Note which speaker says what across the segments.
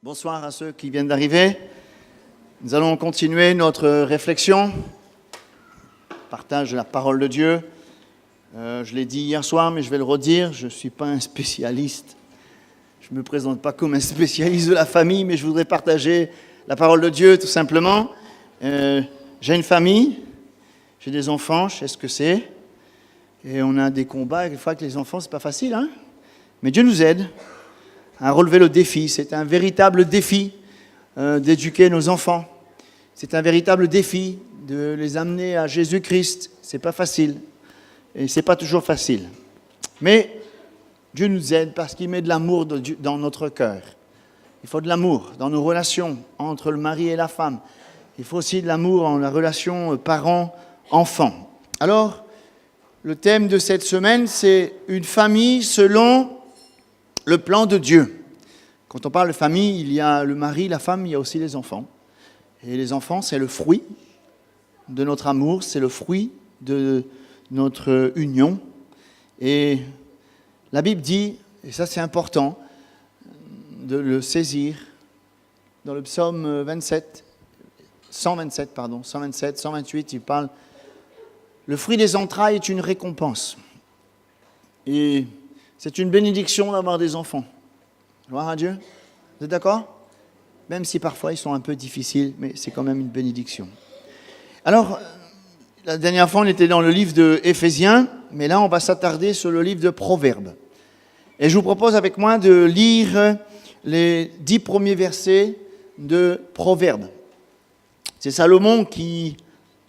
Speaker 1: Bonsoir à ceux qui viennent d'arriver. Nous allons continuer notre réflexion, partage de la parole de Dieu. Je l'ai dit hier soir, mais je vais le redire, je ne suis pas un spécialiste. Je ne me présente pas comme un spécialiste de la famille, mais je voudrais partager la parole de Dieu tout simplement. J'ai une famille, j'ai des enfants, je sais ce que c'est. Et on a des combats, des fois avec les enfants, c'est pas facile, hein. Mais Dieu nous aide à relever le défi. C'est un véritable défi d'éduquer nos enfants. C'est un véritable défi de les amener à Jésus-Christ. C'est pas facile. Et c'est pas toujours facile. Mais Dieu nous aide parce qu'il met de l'amour dans notre cœur. Il faut de l'amour dans nos relations entre le mari et la femme. Il faut aussi de l'amour dans la relation parent-enfant. Alors, le thème de cette semaine, c'est une famille selon le plan de Dieu. Quand on parle de famille, il y a le mari, la femme, il y a aussi les enfants. Et les enfants, c'est le fruit de notre amour, c'est le fruit de notre union. Et la Bible dit, et ça c'est important, de le saisir, dans le psaume 127, 128, il parle, le fruit des entrailles est une récompense. Et c'est une bénédiction d'avoir des enfants. Gloire à Dieu. Vous êtes d'accord? Même si parfois ils sont un peu difficiles, mais c'est quand même une bénédiction. Alors, la dernière fois on était dans le livre de Éphésiens, mais là on va s'attarder sur le livre de Proverbes. Et je vous propose avec moi de lire les 10 premiers versets de Proverbes. C'est Salomon qui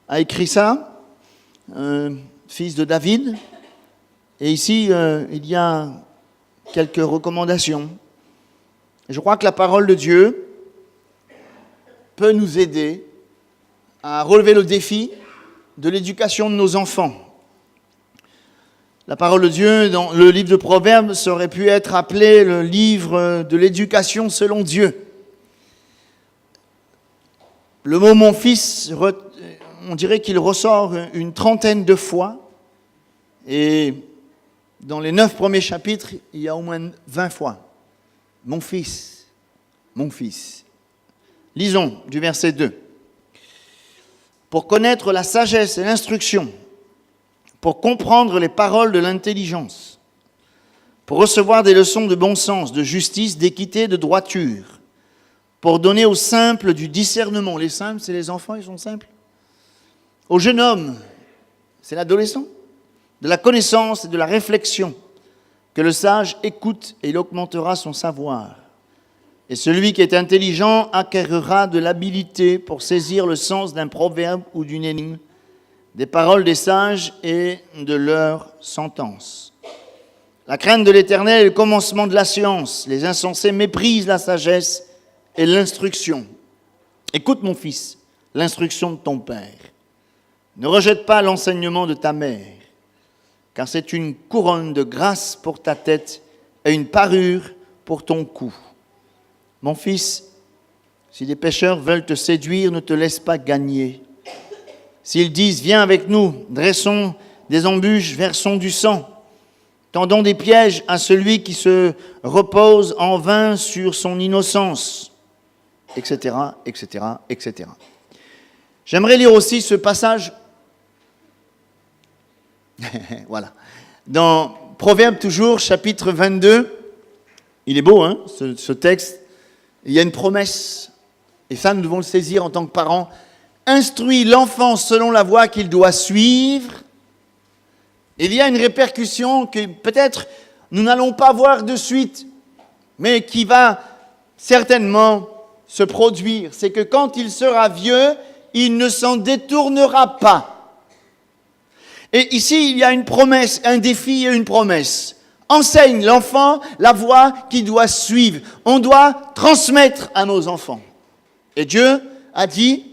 Speaker 1: a écrit ça, fils de David. Et ici, il y a quelques recommandations. Je crois que la parole de Dieu peut nous aider à relever le défi de l'éducation de nos enfants. La parole de Dieu, dans le livre de Proverbes, ça aurait pu être appelé le livre de l'éducation selon Dieu. Le mot « mon fils », on dirait qu'il ressort une trentaine de fois. Et dans les 9 premiers chapitres, il y a au moins 20 fois. Mon fils, mon fils. Lisons du verset 2. Pour connaître la sagesse et l'instruction, pour comprendre les paroles de l'intelligence, pour recevoir des leçons de bon sens, de justice, d'équité, de droiture, pour donner aux simples du discernement. Les simples, c'est les enfants, ils sont simples. Au jeune homme, c'est l'adolescent. De la connaissance et de la réflexion, que le sage écoute et il augmentera son savoir. Et celui qui est intelligent acquérera de l'habileté pour saisir le sens d'un proverbe ou d'une énigme, des paroles des sages et de leurs sentences. La crainte de l'Éternel est le commencement de la science. Les insensés méprisent la sagesse et l'instruction. Écoute mon fils, l'instruction de ton père. Ne rejette pas l'enseignement de ta mère, car c'est une couronne de grâce pour ta tête et une parure pour ton cou. Mon fils, si des pécheurs veulent te séduire, ne te laisse pas gagner. S'ils disent, viens avec nous, dressons des embûches, versons du sang, tendons des pièges à celui qui se repose en vain sur son innocence, etc., etc., etc. J'aimerais lire aussi ce passage. Voilà. Dans Proverbes toujours, chapitre 22, il est beau, hein, ce texte. Il y a une promesse, et ça nous devons le saisir en tant que parents. Instruis l'enfant selon la voie qu'il doit suivre. Il y a une répercussion que peut-être nous n'allons pas voir de suite, mais qui va certainement se produire. C'est que quand il sera vieux, il ne s'en détournera pas. Et ici, il y a une promesse, un défi et une promesse. Enseigne l'enfant la voie qu'il doit suivre. On doit transmettre à nos enfants. Et Dieu a dit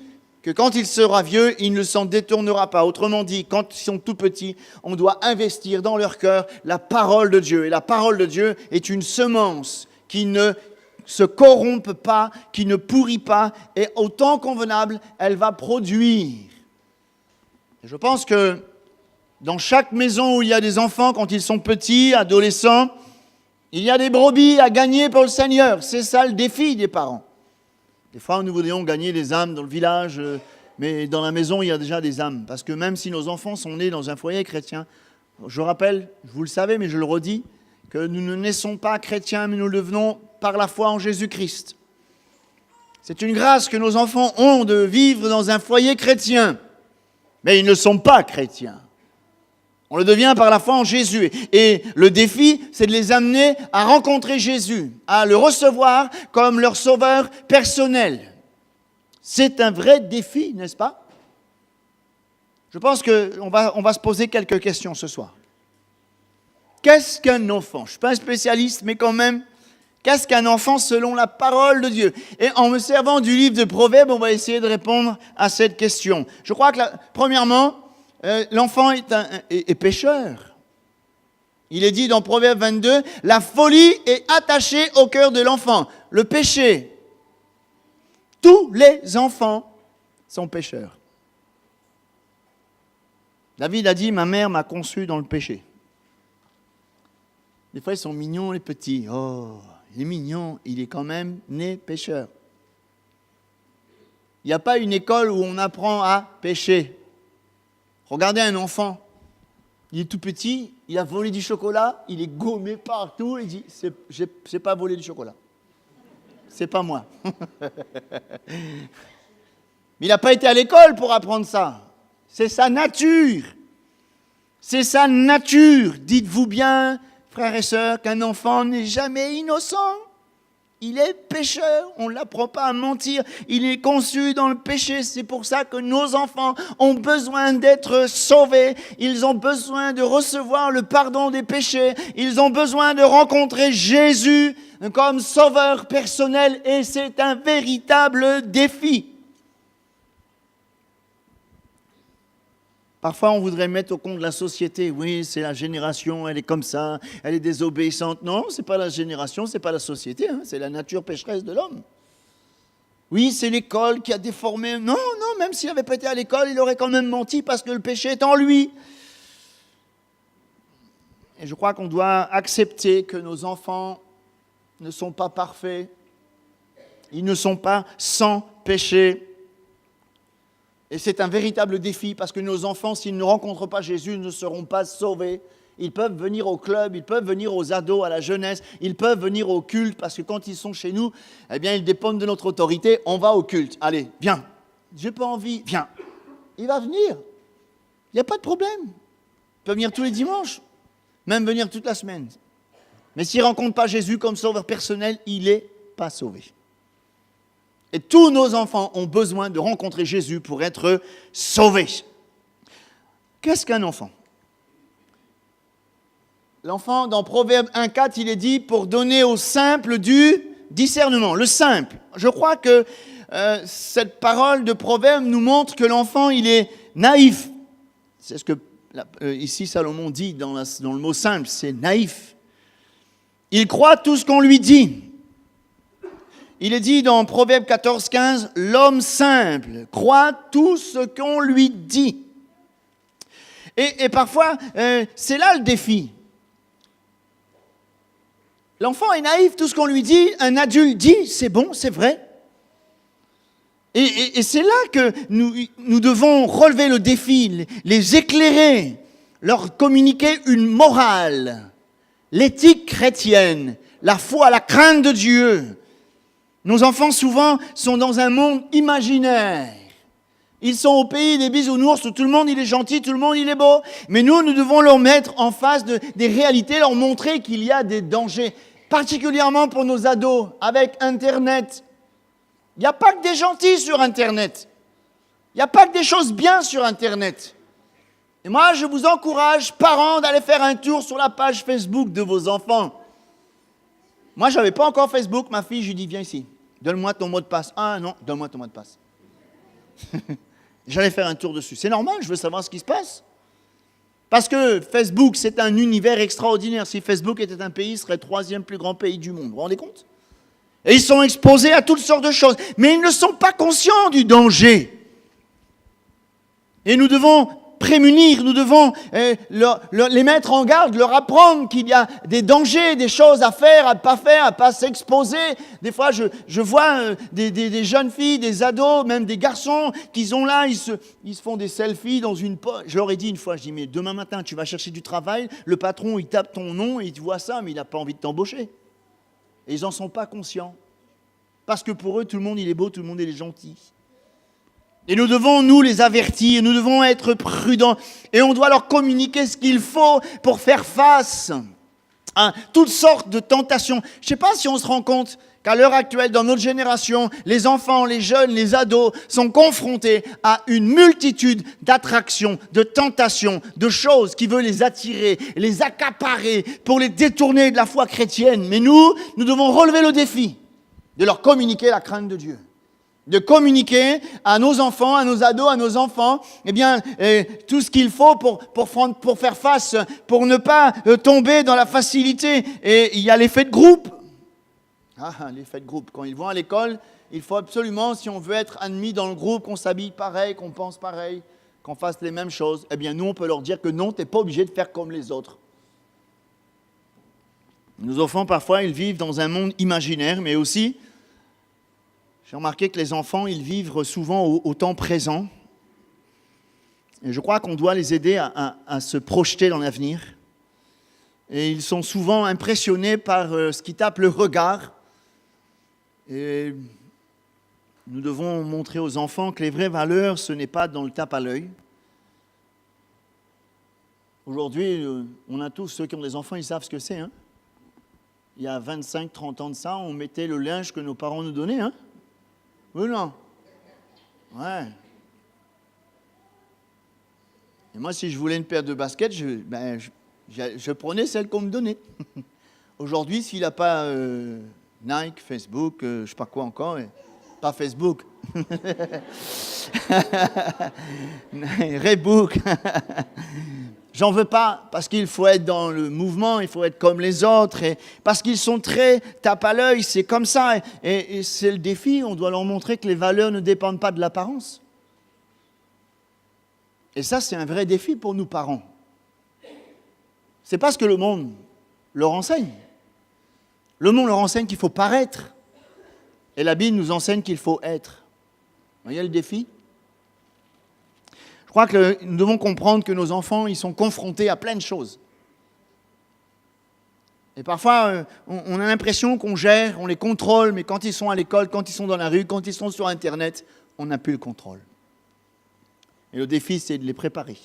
Speaker 1: que quand il sera vieux, il ne s'en détournera pas. Autrement dit, quand ils sont tout petits, on doit investir dans leur cœur la parole de Dieu. Et la parole de Dieu est une semence qui ne se corrompt pas, qui ne pourrit pas, et au temps convenable, elle va produire. Et je pense que dans chaque maison où il y a des enfants, quand ils sont petits, adolescents, Il y a des brebis à gagner pour le Seigneur. C'est ça le défi des parents. Des fois, nous voudrions gagner des âmes dans le village, mais dans la maison, il y a déjà des âmes. Parce que même si nos enfants sont nés dans un foyer chrétien, je rappelle, vous le savez, mais je le redis, que nous ne naissons pas chrétiens, mais nous le devenons par la foi en Jésus-Christ. C'est une grâce que nos enfants ont de vivre dans un foyer chrétien. Mais ils ne sont pas chrétiens. On le devient par la foi en Jésus. Et le défi, c'est de les amener à rencontrer Jésus, à le recevoir comme leur sauveur personnel. C'est un vrai défi, n'est-ce pas? Je pense qu'on va se poser quelques questions ce soir. Qu'est-ce qu'un enfant? Je ne suis pas un spécialiste, mais quand même, qu'est-ce qu'un enfant selon la parole de Dieu? Et en me servant du livre de Proverbes, on va essayer de répondre à cette question. Je crois que, premièrement, l'enfant est pécheur. Il est dit dans Proverbe 22, la folie est attachée au cœur de l'enfant. Le péché. Tous les enfants sont pécheurs. David a dit, ma mère m'a conçu dans le péché. Des fois, ils sont mignons, les petits. Oh, il est mignon, il est quand même né pécheur. Il n'y a pas une école où on apprend à pécher. Regardez un enfant, il est tout petit, il a volé du chocolat, il est gommé partout, il dit, j'ai pas volé du chocolat. C'est pas moi. Mais il n'a pas été à l'école pour apprendre ça. C'est sa nature. C'est sa nature. Dites-vous bien, frères et sœurs, qu'un enfant n'est jamais innocent. Il est pécheur, on ne l'apprend pas à mentir. Il est conçu dans le péché. C'est pour ça que nos enfants ont besoin d'être sauvés. Ils ont besoin de recevoir le pardon des péchés. Ils ont besoin de rencontrer Jésus comme sauveur personnel. Et c'est un véritable défi. Parfois, on voudrait mettre au compte de la société. Oui, c'est la génération, elle est comme ça, elle est désobéissante. Non, ce n'est pas la génération, ce n'est pas la société, c'est la nature pécheresse de l'homme. Oui, c'est l'école qui a déformé. Non, même s'il n'avait pas été à l'école, il aurait quand même menti parce que le péché est en lui. Et je crois qu'on doit accepter que nos enfants ne sont pas parfaits. Ils ne sont pas sans péché. Et c'est un véritable défi parce que nos enfants, s'ils ne rencontrent pas Jésus, ne seront pas sauvés. Ils peuvent venir au club, ils peuvent venir aux ados, à la jeunesse, ils peuvent venir au culte parce que quand ils sont chez nous, eh bien, ils dépendent de notre autorité. On va au culte. Allez, viens. J'ai pas envie. Viens. Il va venir. Il n'y a pas de problème. Il peut venir tous les dimanches, même venir toute la semaine. Mais s'il ne rencontre pas Jésus comme sauveur personnel, il n'est pas sauvé. Et tous nos enfants ont besoin de rencontrer Jésus pour être sauvés. Qu'est-ce qu'un enfant? L'enfant, dans Proverbe 1,4, il est dit pour donner au simple du discernement. Le simple. Je crois que cette parole de Proverbe nous montre que l'enfant, il est naïf. C'est ce que ici Salomon dit dans le mot simple, c'est naïf. Il croit tout ce qu'on lui dit. Il est dit dans Proverbe 14,15, l'homme simple croit tout ce qu'on lui dit. Et parfois, c'est là le défi. L'enfant est naïf, tout ce qu'on lui dit, un adulte dit, c'est bon, c'est vrai. Et c'est là que nous devons relever le défi, les éclairer, leur communiquer une morale, l'éthique chrétienne, la foi, la crainte de Dieu. Nos enfants, souvent, sont dans un monde imaginaire. Ils sont au pays des bisounours où tout le monde il est gentil, tout le monde il est beau. Mais nous devons leur mettre en face des réalités, leur montrer qu'il y a des dangers, particulièrement pour nos ados, avec Internet. Il n'y a pas que des gentils sur Internet. Il n'y a pas que des choses bien sur Internet. Et moi, je vous encourage, parents, d'aller faire un tour sur la page Facebook de vos enfants. Moi, je n'avais pas encore Facebook. Ma fille, je lui dis, viens ici. Donne-moi ton mot de passe. Ah non, donne-moi ton mot de passe. J'allais faire un tour dessus. C'est normal, je veux savoir ce qui se passe. Parce que Facebook, c'est un univers extraordinaire. Si Facebook était un pays, il serait le 3e plus grand pays du monde. Vous vous rendez compte? Et ils sont exposés à toutes sortes de choses. Mais ils ne sont pas conscients du danger. Et nous devons prémunir, nous devons les mettre en garde, leur apprendre qu'il y a des dangers, des choses à faire, à pas s'exposer. Des fois, je vois des jeunes filles, des ados, même des garçons qui sont là, ils se font des selfies dans une poche. Je leur ai dit une fois, je dis, mais demain matin, tu vas chercher du travail, le patron, il tape ton nom et il voit ça, mais il n'a pas envie de t'embaucher. Et ils n'en sont pas conscients. Parce que pour eux, tout le monde, il est beau, tout le monde, il est gentil. Et nous devons, nous, les avertir, nous devons être prudents. Et on doit leur communiquer ce qu'il faut pour faire face à toutes sortes de tentations. Je ne sais pas si on se rend compte qu'à l'heure actuelle, dans notre génération, les enfants, les jeunes, les ados sont confrontés à une multitude d'attractions, de tentations, de choses qui veulent les attirer, les accaparer pour les détourner de la foi chrétienne. Mais nous devons relever le défi de leur communiquer la crainte de Dieu. De communiquer à nos enfants, à nos ados, à nos enfants, tout ce qu'il faut pour faire face, pour ne pas tomber dans la facilité. Et il y a l'effet de groupe. L'effet de groupe. Quand ils vont à l'école, il faut absolument, si on veut être admis dans le groupe, qu'on s'habille pareil, qu'on pense pareil, qu'on fasse les mêmes choses. Eh bien, nous, on peut leur dire que non, tu n'es pas obligé de faire comme les autres. Nos enfants, parfois, ils vivent dans un monde imaginaire, mais aussi, j'ai remarqué que les enfants, ils vivent souvent au temps présent. Et je crois qu'on doit les aider à se projeter dans l'avenir. Et ils sont souvent impressionnés par ce qui tape le regard. Et nous devons montrer aux enfants que les vraies valeurs, ce n'est pas dans le tape à l'œil. Aujourd'hui, on a tous, ceux qui ont des enfants, ils savent ce que c'est, hein. Il y a 25, 30 ans de ça, on mettait le linge que nos parents nous donnaient, hein. Oui, non? Ouais. Et moi, si je voulais une paire de baskets, je prenais celle qu'on me donnait. Aujourd'hui, s'il n'a pas Nike, Facebook, je ne sais pas quoi encore, pas Facebook. Reebok. J'en veux pas, parce qu'il faut être dans le mouvement, il faut être comme les autres, et parce qu'ils sont très tape à l'œil, c'est comme ça. Et c'est le défi, on doit leur montrer que les valeurs ne dépendent pas de l'apparence. Et ça, c'est un vrai défi pour nous parents. C'est pas ce que le monde leur enseigne. Le monde leur enseigne qu'il faut paraître, et la Bible nous enseigne qu'il faut être. Vous voyez le défi ? Je crois que nous devons comprendre que nos enfants, ils sont confrontés à plein de choses. Et parfois, on a l'impression qu'on gère, on les contrôle, mais quand ils sont à l'école, quand ils sont dans la rue, quand ils sont sur Internet, on n'a plus le contrôle. Et le défi, c'est de les préparer.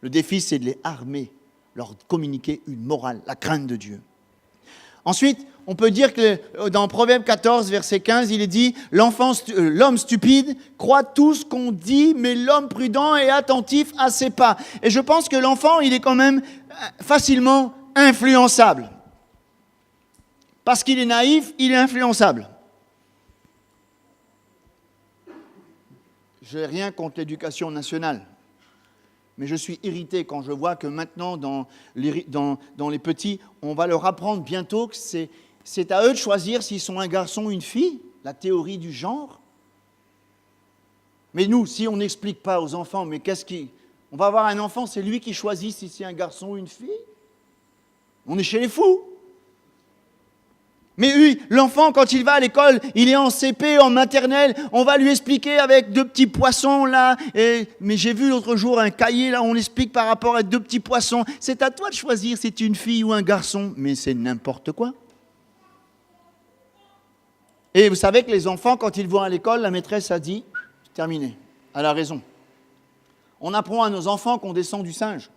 Speaker 1: Le défi, c'est de les armer, leur communiquer une morale, la crainte de Dieu. Ensuite, on peut dire que dans Proverbe 14, verset 15, il est dit « L'homme stupide croit tout ce qu'on dit, mais l'homme prudent est attentif à ses pas. » Et je pense que l'enfant, il est quand même facilement influençable. Parce qu'il est naïf, il est influençable. Je n'ai rien contre l'éducation nationale. Mais je suis irrité quand je vois que maintenant, dans les petits, on va leur apprendre bientôt que c'est à eux de choisir s'ils sont un garçon ou une fille, la théorie du genre. Mais nous, si on n'explique pas aux enfants, mais on va avoir un enfant, c'est lui qui choisit si c'est un garçon ou une fille. On est chez les fous. Mais oui, l'enfant, quand il va à l'école, il est en CP, en maternelle, on va lui expliquer avec 2 petits poissons là. Mais j'ai vu l'autre jour un cahier là, on explique par rapport à 2 petits poissons. C'est à toi de choisir si c'est une fille ou un garçon. Mais c'est n'importe quoi. Et vous savez que les enfants, quand ils vont à l'école, la maîtresse a dit, c'est terminé, elle a raison. On apprend à nos enfants qu'on descend du singe.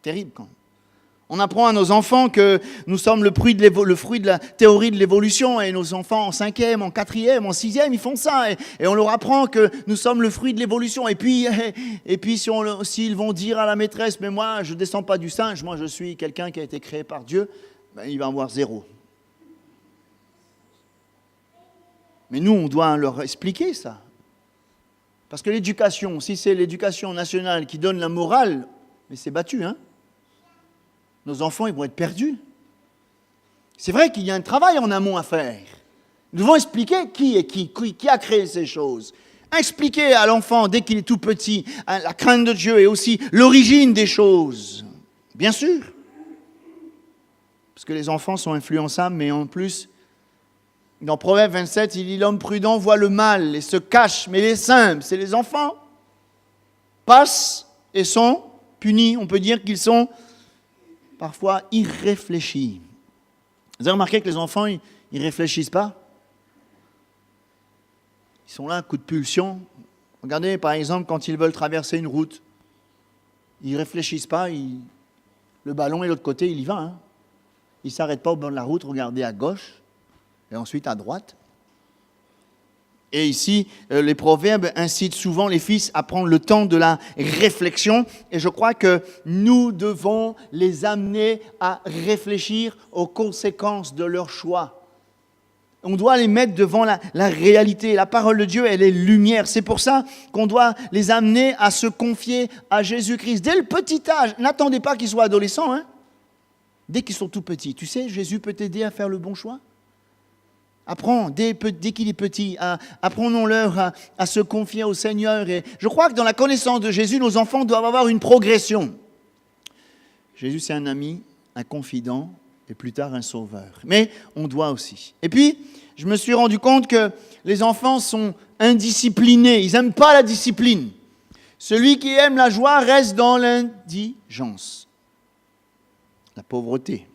Speaker 1: Terrible quand même. On apprend à nos enfants que nous sommes le fruit de la théorie de l'évolution, et nos enfants en 5e, en 4e, en 6e, ils font ça. Et on leur apprend que nous sommes le fruit de l'évolution. Et puis s'ils vont dire à la maîtresse, mais moi, je ne descends pas du singe, moi, je suis quelqu'un qui a été créé par Dieu, il va avoir 0. Mais nous, on doit leur expliquer ça. Parce que l'éducation, si c'est l'éducation nationale qui donne la morale, mais c'est battu, hein. Nos enfants, ils vont être perdus. C'est vrai qu'il y a un travail en amont à faire. Nous devons expliquer qui est qui a créé ces choses. Expliquer à l'enfant, dès qu'il est tout petit, la crainte de Dieu et aussi l'origine des choses. Bien sûr. Parce que les enfants sont influençables, mais en plus, dans Proverbe 27, il dit « L'homme prudent voit le mal et se cache, mais les simples, c'est les enfants, passent et sont punis. » On peut dire qu'ils sont parfois irréfléchis. Vous avez remarqué que les enfants, ils ne réfléchissent pas? Ils sont là, coup de pulsion. Regardez, par exemple, quand ils veulent traverser une route, ils ne réfléchissent pas. Le ballon est de l'autre côté, il y va. Ils ne s'arrêtent pas au bord de la route, regardez à gauche et ensuite à droite. Et ici, les proverbes incitent souvent les fils à prendre le temps de la réflexion. Et je crois que nous devons les amener à réfléchir aux conséquences de leurs choix. On doit les mettre devant la réalité. La parole de Dieu, elle est lumière. C'est pour ça qu'on doit les amener à se confier à Jésus-Christ. Dès le petit âge, n'attendez pas qu'ils soient adolescents. Dès qu'ils sont tout petits. Tu sais, Jésus peut t'aider à faire le bon choix. Apprends, dès qu'il est petit, apprenons-leur à se confier au Seigneur. Et je crois que dans la connaissance de Jésus, nos enfants doivent avoir une progression. Jésus, c'est un ami, un confident, et plus tard un sauveur. Mais on doit aussi. Et puis, je me suis rendu compte que les enfants sont indisciplinés. Ils n'aiment pas la discipline. Celui qui aime la joie reste dans l'indigence, la pauvreté.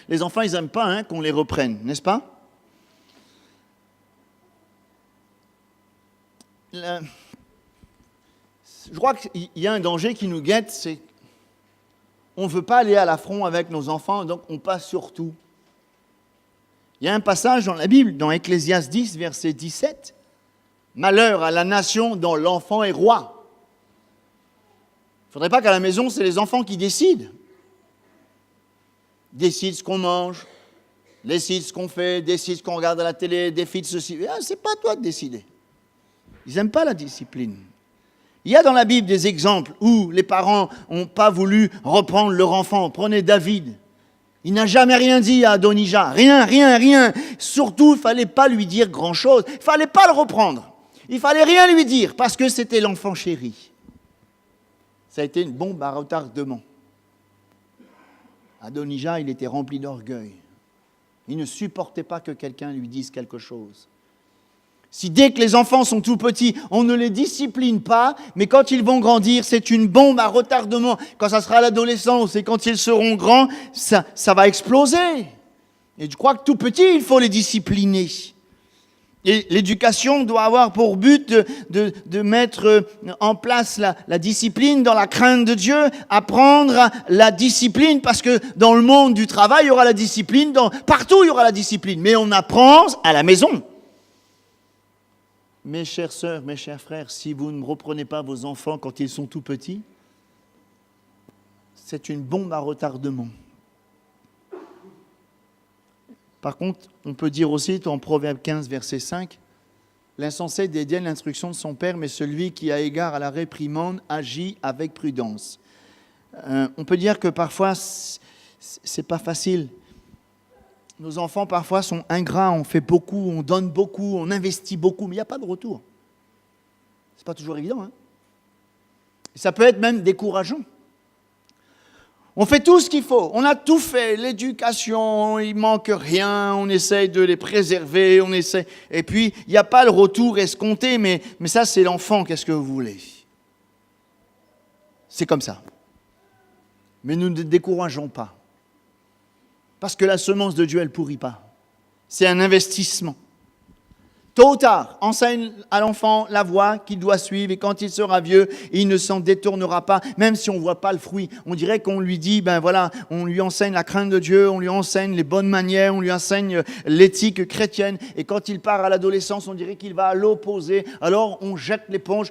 Speaker 1: Les enfants, ils n'aiment pas qu'on les reprenne, n'est-ce pas? Je crois qu'il y a un danger qui nous guette, c'est on ne veut pas aller à l'affront avec nos enfants, donc on passe sur tout. Il y a un passage dans la Bible, dans Ecclésiaste 10, verset 17. « Malheur à la nation dont l'enfant est roi. » Il ne faudrait pas qu'à la maison, c'est les enfants qui décident. Décident ce qu'on mange, décident ce qu'on fait, décident ce qu'on regarde à la télé, décident ceci. Ce n'est pas à toi de décider. Ils n'aiment pas la discipline. Il y a dans la Bible des exemples où les parents n'ont pas voulu reprendre leur enfant. Prenez David. Il n'a jamais rien dit à Adonijah. Rien. Surtout, il ne fallait pas lui dire grand-chose. Il ne fallait pas le reprendre. Il ne fallait rien lui dire parce que c'était l'enfant chéri. Ça a été une bombe à retardement. Adonijah, il était rempli d'orgueil. Il ne supportait pas que quelqu'un lui dise quelque chose. Si dès que les enfants sont tout petits, on ne les discipline pas, mais quand ils vont grandir, c'est une bombe à retardement. Quand ça sera l'adolescence et quand ils seront grands, ça va exploser. Et je crois que tout petit, il faut les discipliner. Et l'éducation doit avoir pour but de mettre en place la discipline dans la crainte de Dieu, apprendre la discipline, parce que dans le monde du travail, il y aura la discipline, partout il y aura la discipline, mais on apprend à la maison. Mes chères sœurs, mes chers frères, si vous ne reprenez pas vos enfants quand ils sont tout petits, c'est une bombe à retardement. Par contre, on peut dire aussi, en Proverbe 15, verset 5, « L'insensé dédaigne l'instruction de son père, mais celui qui a égard à la réprimande agit avec prudence. » On peut dire que parfois, c'est pas facile. Nos enfants, parfois, sont ingrats, on fait beaucoup, on donne beaucoup, on investit beaucoup, mais il n'y a pas de retour. Ce n'est pas toujours évident. Ça peut être même décourageant. On fait tout ce qu'il faut, on a tout fait, l'éducation, il ne manque rien, on essaye de les préserver, et puis il n'y a pas le retour escompté, mais ça c'est l'enfant, qu'est-ce que vous voulez? C'est comme ça. Mais nous ne décourageons pas, parce que la semence de Dieu, elle ne pourrit pas. C'est un investissement. Tôt ou tard, enseigne à l'enfant la voie qu'il doit suivre et quand il sera vieux, il ne s'en détournera pas, même si on ne voit pas le fruit. On dirait qu'on lui dit, on lui enseigne la crainte de Dieu, on lui enseigne les bonnes manières, on lui enseigne l'éthique chrétienne. Et quand il part à l'adolescence, on dirait qu'il va à l'opposé. Alors on jette l'éponge.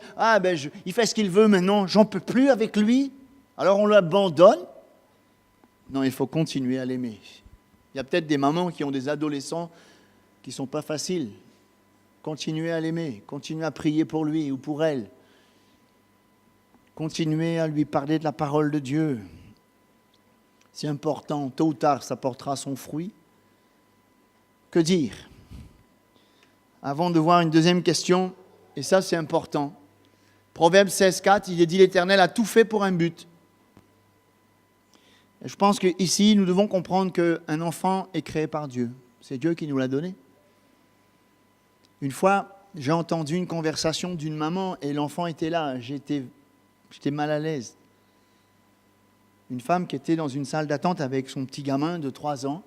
Speaker 1: Il fait ce qu'il veut maintenant, j'en peux plus avec lui. Alors on l'abandonne. Non, il faut continuer à l'aimer. Il y a peut-être des mamans qui ont des adolescents qui ne sont pas faciles. Continuez à l'aimer, continuez à prier pour lui ou pour elle. Continuez à lui parler de la parole de Dieu. C'est important, tôt ou tard, ça portera son fruit. Que dire? avant de voir une deuxième question, et ça c'est important. Proverbe 16,4, il est dit l'Éternel a tout fait pour un but. Et je pense qu'ici, nous devons comprendre qu'un enfant est créé par Dieu. C'est Dieu qui nous l'a donné. Une fois, j'ai entendu une conversation d'une maman et l'enfant était là. J'étais mal à l'aise. Une femme qui était dans une salle d'attente avec son petit gamin de 3 ans.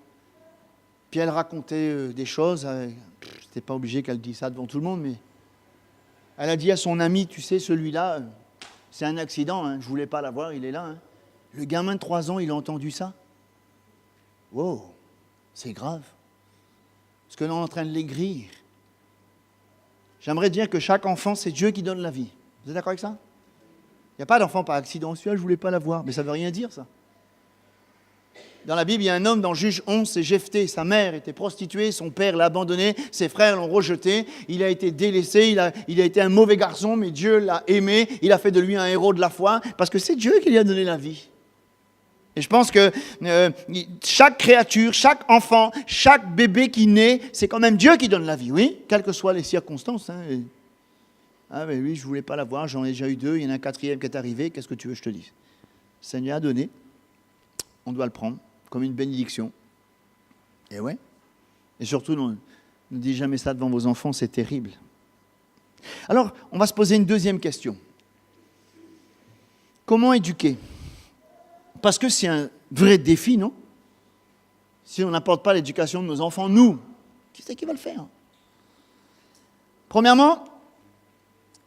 Speaker 1: Puis elle racontait des choses. C'était pas obligé qu'elle dise ça devant tout le monde, mais elle a dit à son ami, tu sais, celui-là, c'est un accident, hein, je voulais pas l'avoir, il est là. Hein. Le gamin de 3 ans, il a entendu ça. Wow, c'est grave. Parce que l'on est en train de l'aigrir. J'aimerais dire que chaque enfant, c'est Dieu qui donne la vie. Vous êtes d'accord avec ça? Il n'y a pas d'enfant par accident. Celui-là, je ne voulais pas l'avoir. Mais ça ne veut rien dire, ça. Dans la Bible, il y a un homme dans Juge 11, c'est Jephthé. Sa mère était prostituée, son père l'a abandonné, ses frères l'ont rejeté. Il a été délaissé, il a été un mauvais garçon, mais Dieu l'a aimé. Il a fait de lui un héros de la foi, parce que c'est Dieu qui lui a donné la vie. Et je pense que chaque créature, chaque enfant, chaque bébé qui naît, c'est quand même Dieu qui donne la vie, oui, quelles que soient les circonstances. Hein. Ah ben oui, je ne voulais pas l'avoir, j'en ai déjà eu 2, il y en a un 4e qui est arrivé, qu'est-ce que tu veux que je te dise? Le Seigneur a donné, on doit le prendre comme une bénédiction. Et ouais. Et surtout, ne dites jamais ça devant vos enfants, c'est terrible. Alors, on va se poser une deuxième question. Comment éduquer? Parce que c'est un vrai défi, non? Si on n'apporte pas l'éducation de nos enfants, nous, qui c'est qui va le faire? Premièrement,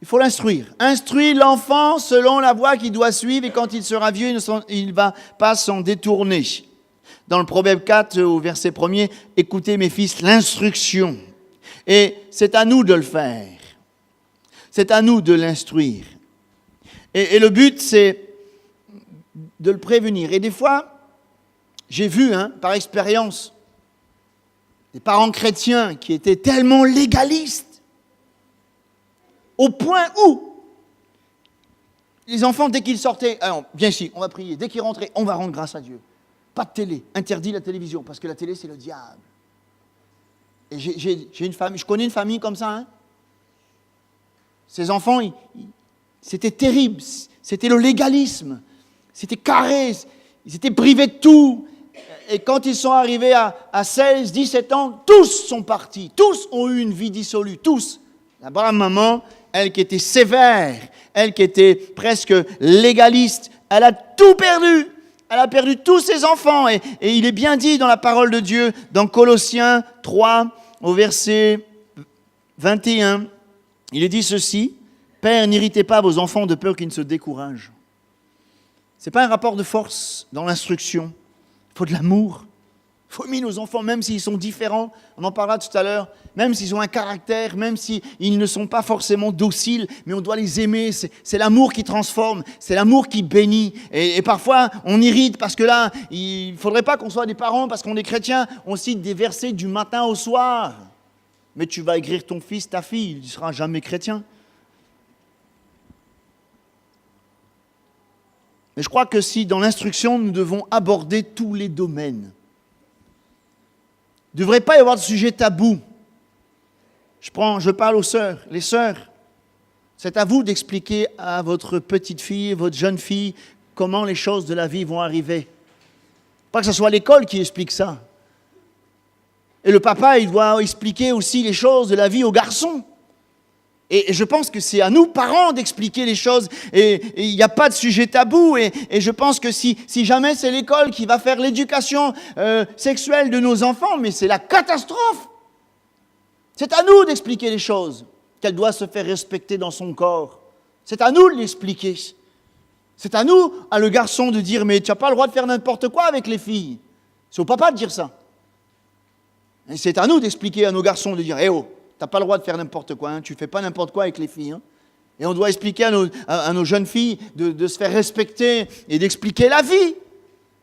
Speaker 1: il faut l'instruire. Instruire l'enfant selon la voie qu'il doit suivre et quand il sera vieux, il ne va pas s'en détourner. Dans le Proverbe 4, au verset 1er, « Écoutez mes fils, l'instruction. » Et c'est à nous de le faire. C'est à nous de l'instruire. Et le but, c'est de le prévenir. Et des fois, j'ai vu, par expérience, des parents chrétiens qui étaient tellement légalistes, au point où les enfants, dès qu'ils sortaient, viens ici, on va prier, dès qu'ils rentraient, on va rendre grâce à Dieu. Pas de télé, interdit la télévision, parce que la télé, c'est le diable. Et j'ai une famille, je connais une famille comme ça. Ces enfants, c'était terrible, c'était le légalisme. C'était carré, ils étaient privés de tout. Et quand ils sont arrivés à 16, 17 ans, tous sont partis. Tous ont eu une vie dissolue, tous. La brave maman, elle qui était sévère, elle qui était presque légaliste, elle a tout perdu. Elle a perdu tous ses enfants. Et il est bien dit dans la parole de Dieu, dans Colossiens 3, au verset 21, il est dit ceci, « Père, n'irritez pas vos enfants de peur qu'ils ne se découragent. » Ce n'est pas un rapport de force dans l'instruction. Il faut de l'amour. Il faut aimer nos enfants, même s'ils sont différents. On en parlera tout à l'heure. Même s'ils ont un caractère, même s'ils ne sont pas forcément dociles, mais on doit les aimer. C'est l'amour qui transforme, c'est l'amour qui bénit. Et parfois, on irrite parce que là, il ne faudrait pas qu'on soit des parents, parce qu'on est chrétiens. On cite des versets du matin au soir. Mais tu vas aigrir ton fils, ta fille, il ne sera jamais chrétien. Mais je crois que si dans l'instruction, nous devons aborder tous les domaines. Il ne devrait pas y avoir de sujet tabou. Je parle aux sœurs. Les sœurs, c'est à vous d'expliquer à votre petite fille, votre jeune fille, comment les choses de la vie vont arriver. Pas que ce soit l'école qui explique ça. Et le papa, il doit expliquer aussi les choses de la vie aux garçons. Et je pense que c'est à nous, parents, d'expliquer les choses. Et il n'y a pas de sujet tabou. Et je pense que si jamais c'est l'école qui va faire l'éducation sexuelle de nos enfants, mais c'est la catastrophe. C'est à nous d'expliquer les choses, qu'elle doit se faire respecter dans son corps. C'est à nous de l'expliquer. C'est à nous, à le garçon, de dire « Mais tu n'as pas le droit de faire n'importe quoi avec les filles. » C'est au papa de dire ça. Et c'est à nous d'expliquer à nos garçons, de dire « Eh oh, tu n'as pas le droit de faire n'importe quoi, tu ne fais pas n'importe quoi avec les filles. » Et on doit expliquer à nos jeunes filles de se faire respecter et d'expliquer la vie.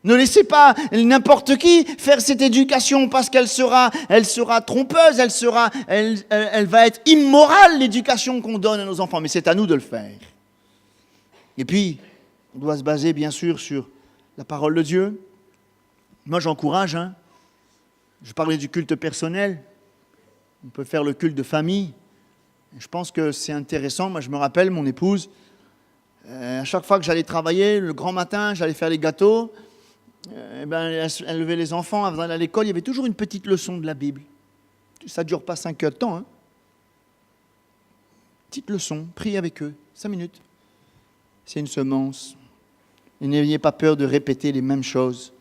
Speaker 1: Ne laissez pas n'importe qui faire cette éducation parce qu'elle sera trompeuse, elle va être immorale, l'éducation qu'on donne à nos enfants. Mais c'est à nous de le faire. Et puis, on doit se baser bien sûr sur la parole de Dieu. Moi, j'encourage, je parlais du culte personnel. On peut faire le culte de famille. Je pense que c'est intéressant. Moi, je me rappelle, mon épouse, à chaque fois que j'allais travailler, le grand matin, j'allais faire les gâteaux, elle levait les enfants avant d'aller à l'école, il y avait toujours une petite leçon de la Bible. Ça ne dure pas 5 heures de temps. Petite leçon, priez avec eux, 5 minutes. C'est une semence. Et n'ayez pas peur de répéter les mêmes choses,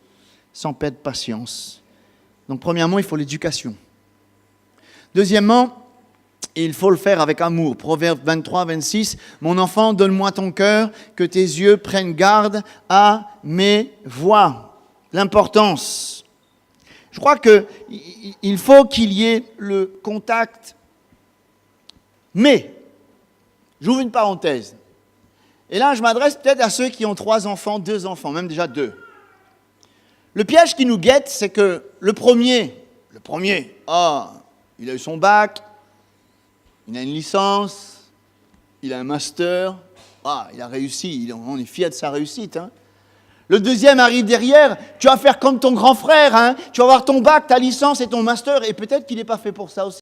Speaker 1: sans perdre patience. Donc, premièrement, il faut l'éducation. Deuxièmement, il faut le faire avec amour. Proverbe 23, 26. « Mon enfant, donne-moi ton cœur, que tes yeux prennent garde à mes voies. » L'importance. Je crois qu'il faut qu'il y ait le contact. Mais, j'ouvre une parenthèse. Et là, je m'adresse peut-être à ceux qui ont 3 enfants, 2 enfants, même déjà 2. Le piège qui nous guette, c'est que le premier, il a eu son bac, il a une licence, il a un master, il a réussi, on est fiers de sa réussite. Le deuxième arrive derrière, tu vas faire comme ton grand frère, tu vas avoir ton bac, ta licence et ton master, et peut-être qu'il n'est pas fait pour ça aussi.